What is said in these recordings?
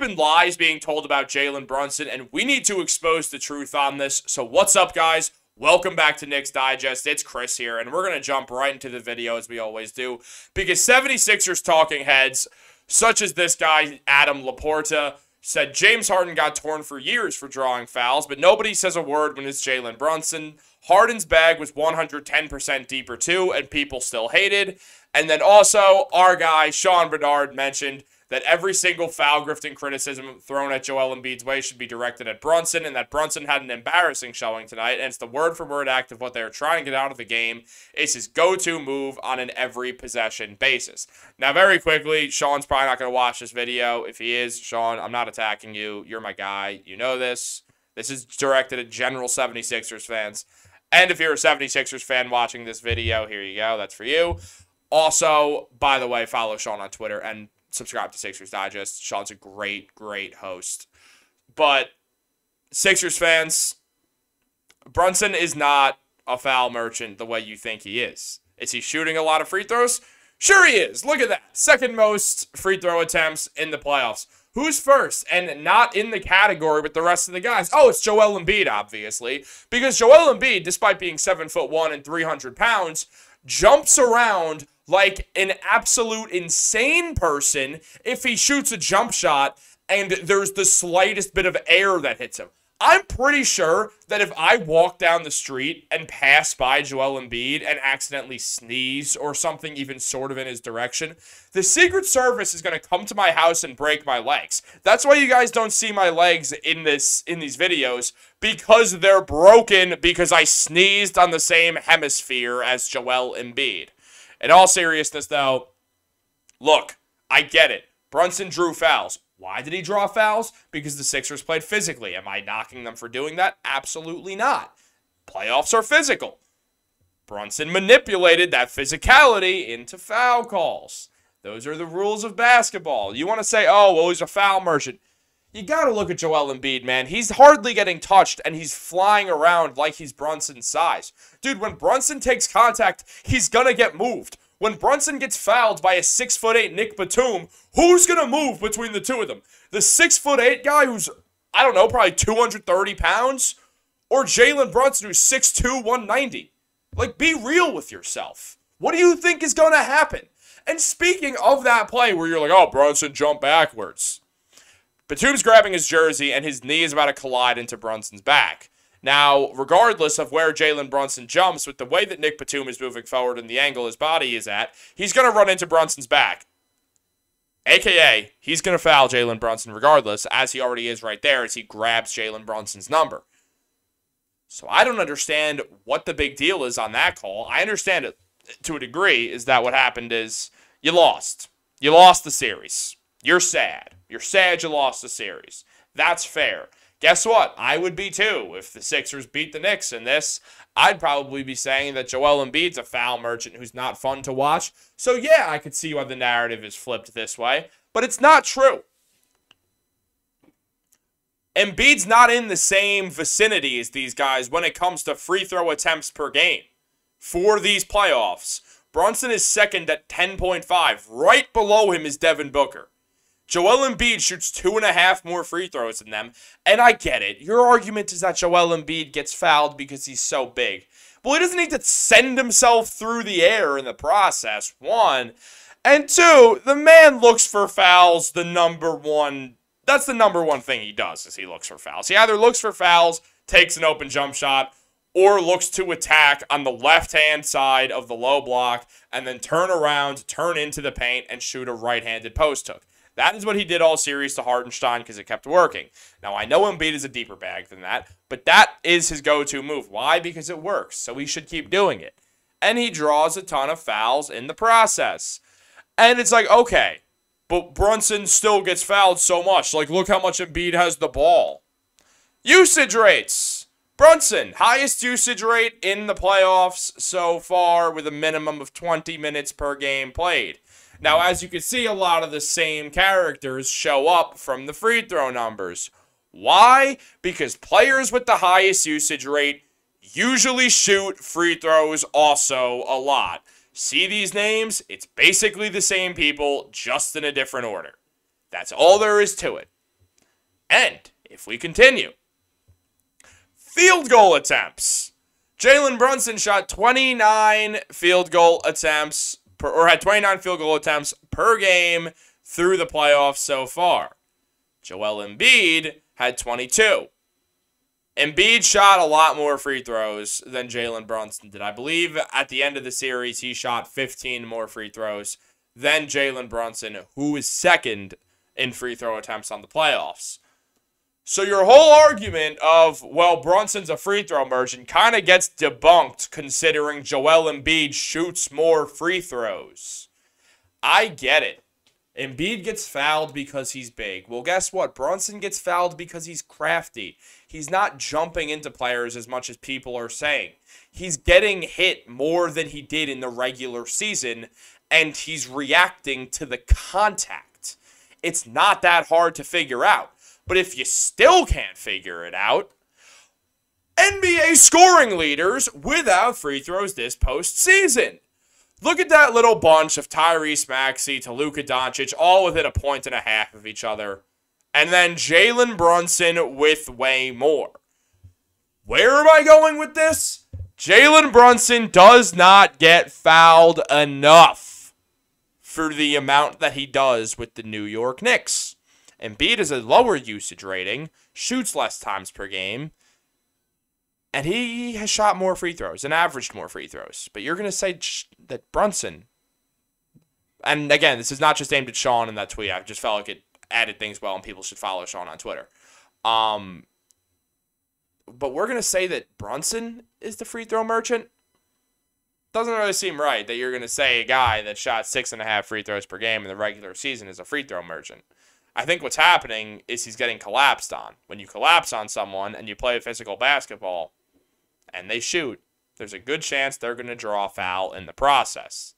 been lies being told about Jalen Brunson, and we need to expose the truth on this. So what's up, guys? Welcome back to Knicks Digest. It's Chris here, and we're going to jump right into the video as we always do, because 76ers talking heads, such as this guy, Adam Laporta, said James Harden got torn for years for drawing fouls, but nobody says a word when it's Jalen Brunson. Harden's bag was 110% deeper too, and people still hated. And then also, our guy, Sean Bernard, mentioned that every single foul grifting criticism thrown at Joel Embiid's way should be directed at Brunson, and that Brunson had an embarrassing showing tonight, and it's the word-for-word act of what they were trying to get out of the game. It's his go-to move on an every possession basis. Now, very quickly, Sean's probably not going to watch this video. If he is, Sean, I'm not attacking you. You're my guy. You know this. This is directed at general 76ers fans. And if you're a 76ers fan watching this video, here you go. That's for you. Also, by the way, follow Sean on Twitter and subscribe to Sixers Digest. Sean's a great, great host. But Sixers fans, Brunson is not a foul merchant the way you think he is. Is he shooting a lot of free throws? Sure he is. Look at that. Second most free throw attempts in the playoffs. Who's first? And not in the category with the rest of the guys. Oh, it's Joel Embiid, obviously. Because Joel Embiid, despite being 7'1" and 300 pounds, jumps around like an absolute insane person if he shoots a jump shot and there's the slightest bit of air that hits him. I'm pretty sure that if I walk down the street and pass by Joel Embiid and accidentally sneeze or something even sort of in his direction, the Secret Service is going to come to my house and break my legs. That's why you guys don't see my legs in these videos, because they're broken because I sneezed on the same hemisphere as Joel Embiid. In all seriousness, though, look, I get it. Brunson drew fouls. Why did he draw fouls? Because the Sixers played physically. Am I knocking them for doing that? Absolutely not. Playoffs are physical. Brunson manipulated that physicality into foul calls. Those are the rules of basketball. You want to say, oh, well, he's a foul merchant. You got to look at Joel Embiid, man. He's hardly getting touched, and he's flying around like he's Brunson's size. Dude, when Brunson takes contact, he's going to get moved. When Brunson gets fouled by a 6'8" Nick Batum, who's going to move between the two of them? The 6'8" guy who's, I don't know, probably 230 pounds? Or Jalen Brunson who's 6'2", 190? Like, be real with yourself. What do you think is going to happen? And speaking of that play where you're like, oh, Brunson jumped backwards. Batum's grabbing his jersey, and his knee is about to collide into Brunson's back. Now, regardless of where Jalen Brunson jumps, with the way that Nick Batum is moving forward and the angle his body is at, he's going to run into Brunson's back. AKA, he's going to foul Jalen Brunson regardless, as he already is right there, as he grabs Jalen Brunson's number. So I don't understand what the big deal is on that call. I understand it to a degree, is that what happened is you lost. You lost the series. You're sad. You're sad you lost the series. That's fair. Guess what? I would be too. If the Sixers beat the Knicks in this, I'd probably be saying that Joel Embiid's a foul merchant who's not fun to watch. So yeah, I could see why the narrative is flipped this way, but it's not true. Embiid's not in the same vicinity as these guys when it comes to free throw attempts per game. For these playoffs, Brunson is second at 10.5. Right below him is Devin Booker. Joel Embiid shoots 2.5 more free throws than them, and I get it. Your argument is that Joel Embiid gets fouled because he's so big. Well, he doesn't need to send himself through the air in the process, one. And two, the man looks for fouls that's the number one thing he does, is he looks for fouls. He either looks for fouls, takes an open jump shot, or looks to attack on the left-hand side of the low block, and then turn around, turn into the paint, and shoot a right-handed post hook. That is what he did all series to Hardenstein because it kept working. Now, I know Embiid is a deeper bag than that, but that is his go-to move. Why? Because it works, so he should keep doing it. And he draws a ton of fouls in the process. And it's like, okay, but Brunson still gets fouled so much. Like, look how much Embiid has the ball. Usage rates. Brunson, highest usage rate in the playoffs so far with a minimum of 20 minutes per game played. Now, as you can see, a lot of the same characters show up from the free throw numbers. Why? Because players with the highest usage rate usually shoot free throws also a lot. See these names? It's basically the same people, just in a different order. That's all there is to it. And if we continue, field goal attempts. Jalen Brunson shot 29 field goal attempts, had 29 field goal attempts per game through the playoffs so far. Joel Embiid had 22. Embiid shot a lot more free throws than Jalen Brunson did. I believe at the end of the series, he shot 15 more free throws than Jalen Brunson, who is second in free throw attempts on the playoffs. So your whole argument of, well, Brunson's a free throw merchant kind of gets debunked considering Joel Embiid shoots more free throws. I get it. Embiid gets fouled because he's big. Well, guess what? Brunson gets fouled because he's crafty. He's not jumping into players as much as people are saying. He's getting hit more than he did in the regular season, and he's reacting to the contact. It's not that hard to figure out. But if you still can't figure it out, NBA scoring leaders without free throws this postseason. Look at that little bunch of Tyrese Maxey to Luka Doncic, all within 1.5 points of each other. And then Jalen Brunson with way more. Where am I going with this? Jalen Brunson does not get fouled enough for the amount that he does with the New York Knicks. Embiid is a lower usage rating, shoots less times per game, and he has shot more free throws and averaged more free throws. But you're going to say that Brunson, and again, this is not just aimed at Sean in that tweet. I just felt like it added things well, and people should follow Sean on Twitter. But we're going to say that Brunson is the free throw merchant? Doesn't really seem right that you're going to say a guy that shot 6.5 free throws per game in the regular season is a free throw merchant. I think what's happening is he's getting collapsed on. When you collapse on someone and you play physical basketball and they shoot, there's a good chance they're going to draw a foul in the process.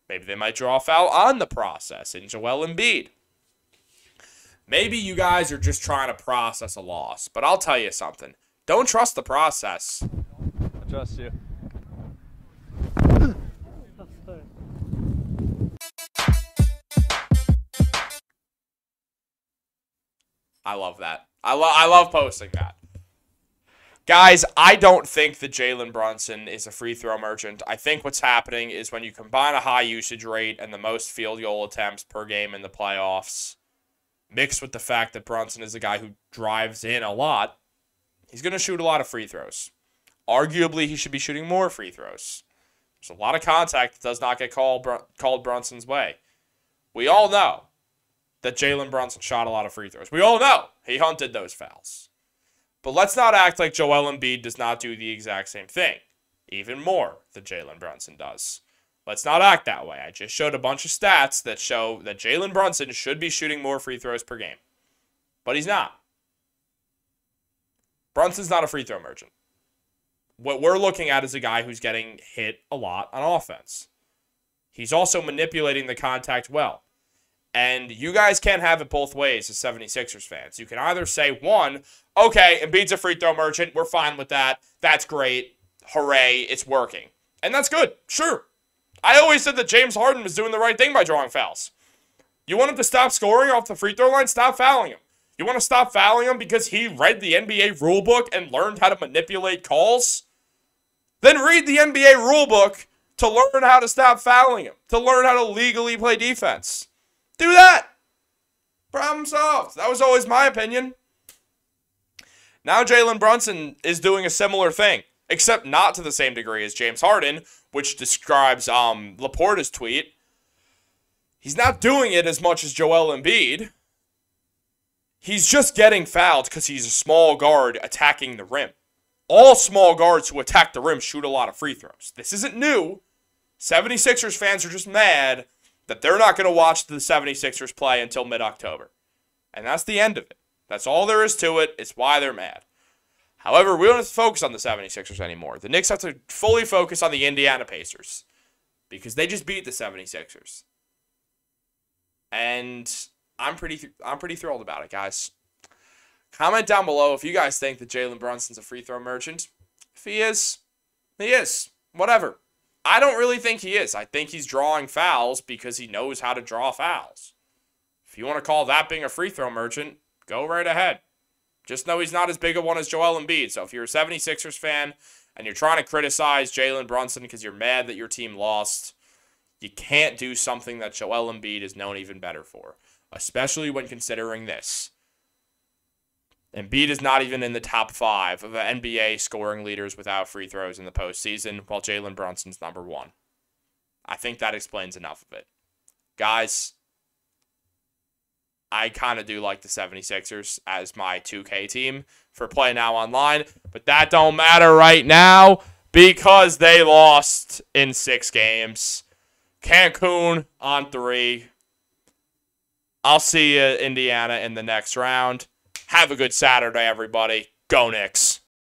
Maybe they might draw a foul on the process in Joel Embiid. Maybe you guys are just trying to process a loss, but I'll tell you something. Don't trust the process. I trust you. I love that. I love posting that. Guys, I don't think that Jalen Brunson is a free throw merchant. I think what's happening is when you combine a high usage rate and the most field goal attempts per game in the playoffs, mixed with the fact that Brunson is a guy who drives in a lot, he's going to shoot a lot of free throws. Arguably, he should be shooting more free throws. There's a lot of contact that does not get called Brunson's way. We all know that Jalen Brunson shot a lot of free throws. We all know he hunted those fouls. But let's not act like Joel Embiid does not do the exact same thing, even more than Jalen Brunson does. Let's not act that way. I just showed a bunch of stats that show that Jalen Brunson should be shooting more free throws per game. But he's not. Brunson's not a free throw merchant. What we're looking at is a guy who's getting hit a lot on offense. He's also manipulating the contact well. And you guys can't have it both ways as 76ers fans. You can either say, one, okay, Embiid's a free throw merchant. We're fine with that. That's great. Hooray, it's working. And that's good. Sure. I always said that James Harden was doing the right thing by drawing fouls. You want him to stop scoring off the free throw line? Stop fouling him. You want to stop fouling him because he read the NBA rulebook and learned how to manipulate calls? Then read the NBA rulebook to learn how to stop fouling him, to learn how to legally play defense. Do that. Problem solved. That was always my opinion. Now Jalen Brunson is doing a similar thing, except not to the same degree as James Harden, which describes Laporta's tweet. He's not doing it as much as Joel Embiid. He's just getting fouled because he's a small guard attacking the rim. All small guards who attack the rim shoot a lot of free throws. This isn't new. 76ers fans are just mad that they're not going to watch the 76ers play until mid-October. And that's the end of it. That's all there is to it. It's why they're mad. However, we don't have to focus on the 76ers anymore. The Knicks have to fully focus on the Indiana Pacers because they just beat the 76ers. And I'm pretty thrilled about it, guys. Comment down below if you guys think that Jalen Brunson's a free throw merchant. If he is, he is. Whatever. I don't really think he is. I think he's drawing fouls because he knows how to draw fouls. If you want to call that being a free throw merchant, go right ahead. Just know he's not as big a one as Joel Embiid. So if you're a 76ers fan and you're trying to criticize Jalen Brunson because you're mad that your team lost, you can't do something that Joel Embiid is known even better for, especially when considering this. Embiid is not even in the top 5 of the NBA scoring leaders without free throws in the postseason, while Jalen Brunson's number 1. I think that explains enough of it. Guys, I kind of do like the 76ers as my 2K team for Play Now Online, but that don't matter right now because they lost in 6 games. Cancun on 3. I'll see you, Indiana, in the next round. Have a good Saturday, everybody. Go Knicks.